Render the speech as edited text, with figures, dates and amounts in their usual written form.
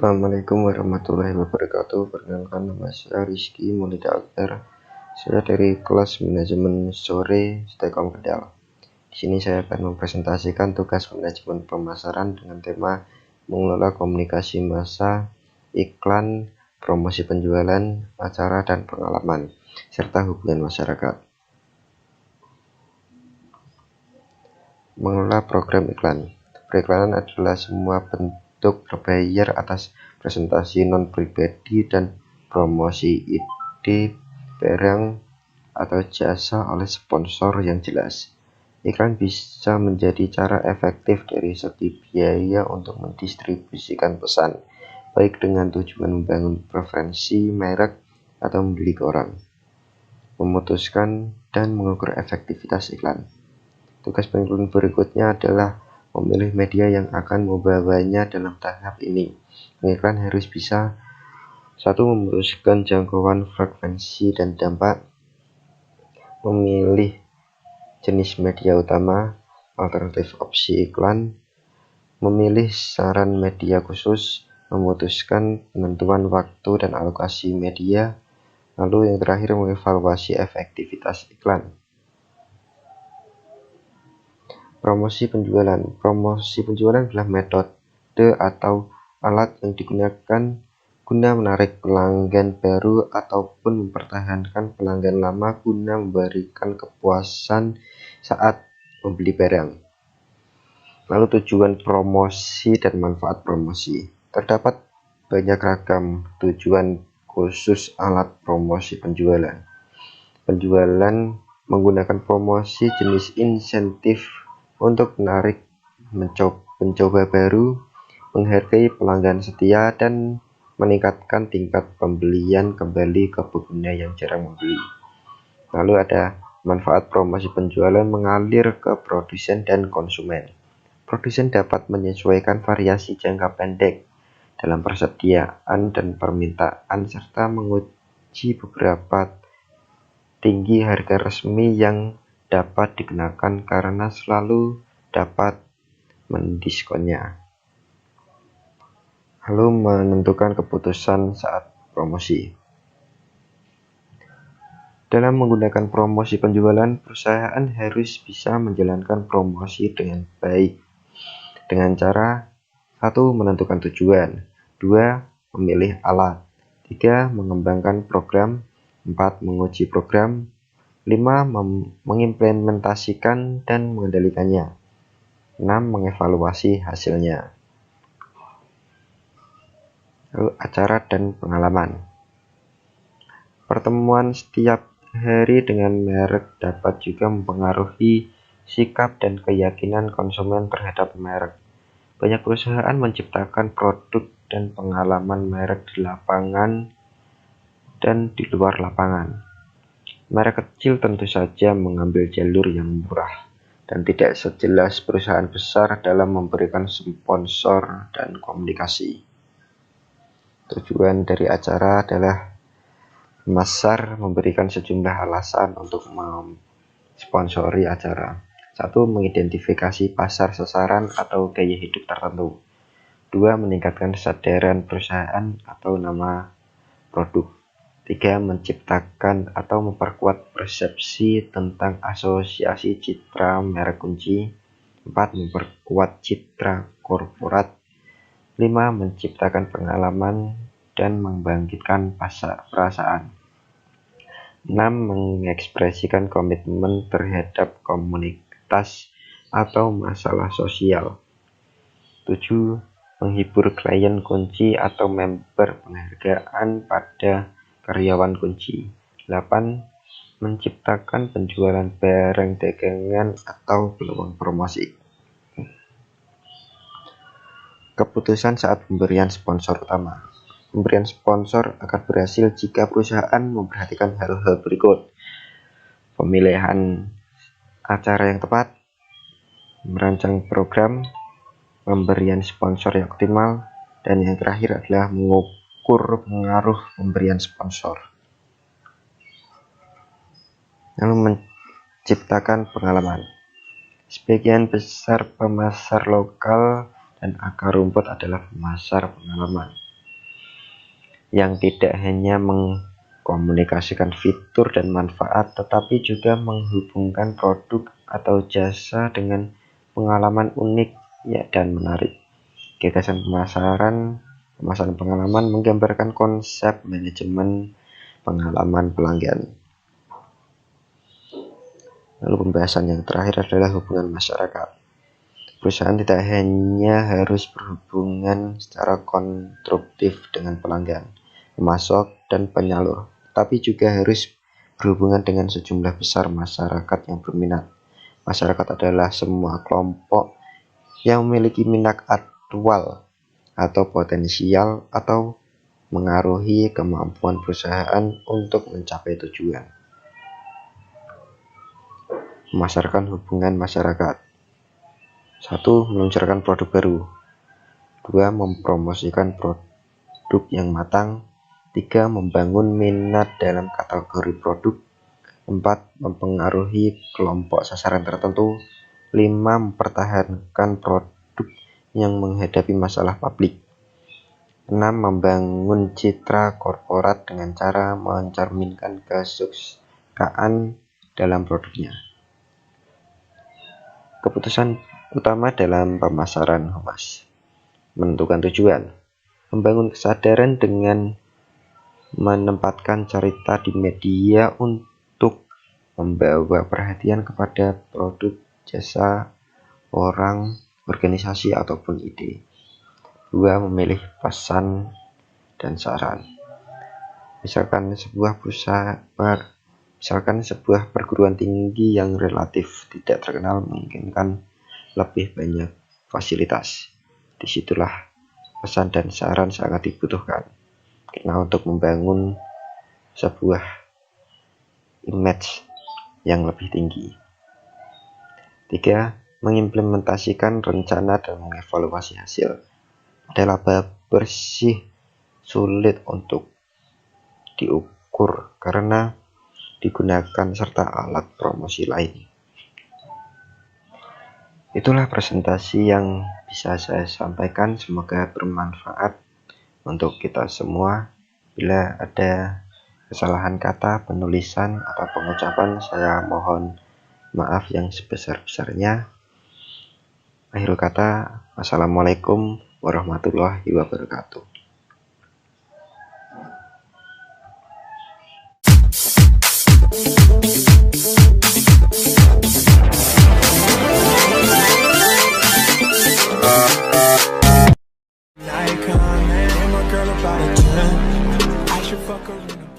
Assalamualaikum warahmatullahi wabarakatuh. Perkenalkan, nama saya Rizky Maulida Akbar. Saya dari kelas manajemen sore Stekom Kendal. Di sini saya akan mempresentasikan tugas manajemen pemasaran dengan tema mengelola komunikasi massa, iklan, promosi penjualan, acara dan pengalaman, serta hubungan masyarakat. Mengelola program iklan. Periklanan adalah semua bentuk berbayar atas presentasi non-pribadi dan promosi ide, barang, atau jasa oleh sponsor yang jelas. Iklan bisa menjadi cara efektif dari segi biaya untuk mendistribusikan pesan, baik dengan tujuan membangun preferensi merek atau mendidik orang. Memutuskan dan mengukur efektivitas iklan. Tugas pengiklan berikutnya adalah memilih media yang akan membawanya dalam tahap ini. Pengiklan harus bisa 1. Memutuskan jangkauan, frekuensi, dan dampak. Memilih jenis media utama, alternatif opsi iklan. Memilih saran media khusus. Memutuskan penentuan waktu dan alokasi media. Lalu yang terakhir, mengevaluasi efektivitas iklan. Promosi penjualan. Promosi penjualan adalah metode atau alat yang digunakan guna menarik pelanggan baru ataupun mempertahankan pelanggan lama guna memberikan kepuasan saat membeli barang. Lalu tujuan promosi dan manfaat promosi. Terdapat banyak ragam tujuan khusus alat promosi penjualan. Penjualan menggunakan promosi jenis insentif untuk menarik pencoba baru, menghargai pelanggan setia, dan meningkatkan tingkat pembelian kembali ke pengguna yang jarang membeli. Lalu ada manfaat promosi penjualan mengalir ke produsen dan konsumen. Produsen dapat menyesuaikan variasi jangka pendek dalam persediaan dan permintaan serta menguji beberapa tinggi harga resmi yang dapat dikenakan karena selalu dapat mendiskonnya. Lalu menentukan keputusan saat promosi. Dalam menggunakan promosi penjualan, perusahaan harus bisa menjalankan promosi dengan baik dengan cara 1. Menentukan tujuan, 2. Memilih alat, 3. Mengembangkan program, 4. Menguji program, 5. Mengimplementasikan dan mengendalikannya, 6. Mengevaluasi hasilnya. Lalu acara dan pengalaman. Pertemuan setiap hari dengan merek dapat juga mempengaruhi sikap dan keyakinan konsumen terhadap merek. Banyak perusahaan menciptakan produk dan pengalaman merek di lapangan dan di luar lapangan. Merek kecil tentu saja mengambil jalur yang murah dan tidak sejelas perusahaan besar dalam memberikan sponsor dan komunikasi. Tujuan dari acara adalah memasar memberikan sejumlah alasan untuk mensponsori acara. 1. Mengidentifikasi pasar sasaran atau gaya hidup tertentu. 2. Meningkatkan kesadaran perusahaan atau nama produk. 3. Menciptakan atau memperkuat persepsi tentang asosiasi citra merek kunci. 4. Memperkuat citra korporat. 5. Menciptakan pengalaman dan membangkitkan perasaan. 6. Mengekspresikan komitmen terhadap komunitas atau masalah sosial. 7. Menghibur klien kunci atau member penghargaan pada karyawan kunci. 8. Menciptakan penjualan barang dagangan atau peluang promosi. Keputusan saat pemberian sponsor utama. Pemberian sponsor akan berhasil jika perusahaan memperhatikan hal-hal berikut. Pemilihan acara yang tepat, merancang program, pemberian sponsor yang optimal, dan yang terakhir adalah mengukur pengaruh pemberian sponsor. Lalu menciptakan pengalaman. Sebagian besar pemasar lokal dan akar rumput adalah pemasar pengalaman. yang tidak hanya mengkomunikasikan fitur dan manfaat, tetapi juga menghubungkan produk atau jasa dengan pengalaman unik dan menarik. Gagasan pemasaran pengalaman menggambarkan konsep manajemen pengalaman pelanggan. Lalu pembahasan yang terakhir adalah hubungan masyarakat. Perusahaan tidak hanya harus berhubungan secara konstruktif dengan pelanggan, pemasok, dan penyalur, tapi juga harus berhubungan dengan sejumlah besar masyarakat yang berminat. Masyarakat adalah semua kelompok yang memiliki minat aktual atau potensial atau mengaruhi kemampuan perusahaan untuk mencapai tujuan. Memasarkan hubungan masyarakat. 1. Meluncurkan produk baru. 2. Mempromosikan produk yang matang. 3. Membangun minat dalam kategori produk. 4. Mempengaruhi kelompok sasaran tertentu. 5. Mempertahankan produk yang menghadapi masalah publik. 6. Membangun citra korporat dengan cara mencerminkan kesukaan dalam produknya. Keputusan utama dalam pemasaran humas: menentukan tujuan, membangun kesadaran dengan menempatkan cerita di media untuk membawa perhatian kepada produk, jasa, orang, organisasi, ataupun ide. 2. Memilih pesan dan saran. Misalkan sebuah perguruan tinggi yang relatif tidak terkenal memungkinkan lebih banyak fasilitas. Disitulah pesan dan saran sangat dibutuhkan karena untuk membangun sebuah image yang lebih tinggi. 3. Mengimplementasikan rencana dan mengevaluasi hasil. Ada laba bersih sulit untuk diukur karena digunakan serta alat promosi lain. Itulah presentasi yang bisa saya sampaikan, semoga bermanfaat untuk kita semua. Bila ada kesalahan kata, penulisan, atau pengucapan, saya mohon maaf yang sebesar-besarnya. Akhir kata, wassalamualaikum warahmatullahi wabarakatuh. Icon, man, and my girl about a 10. I should fuck her in the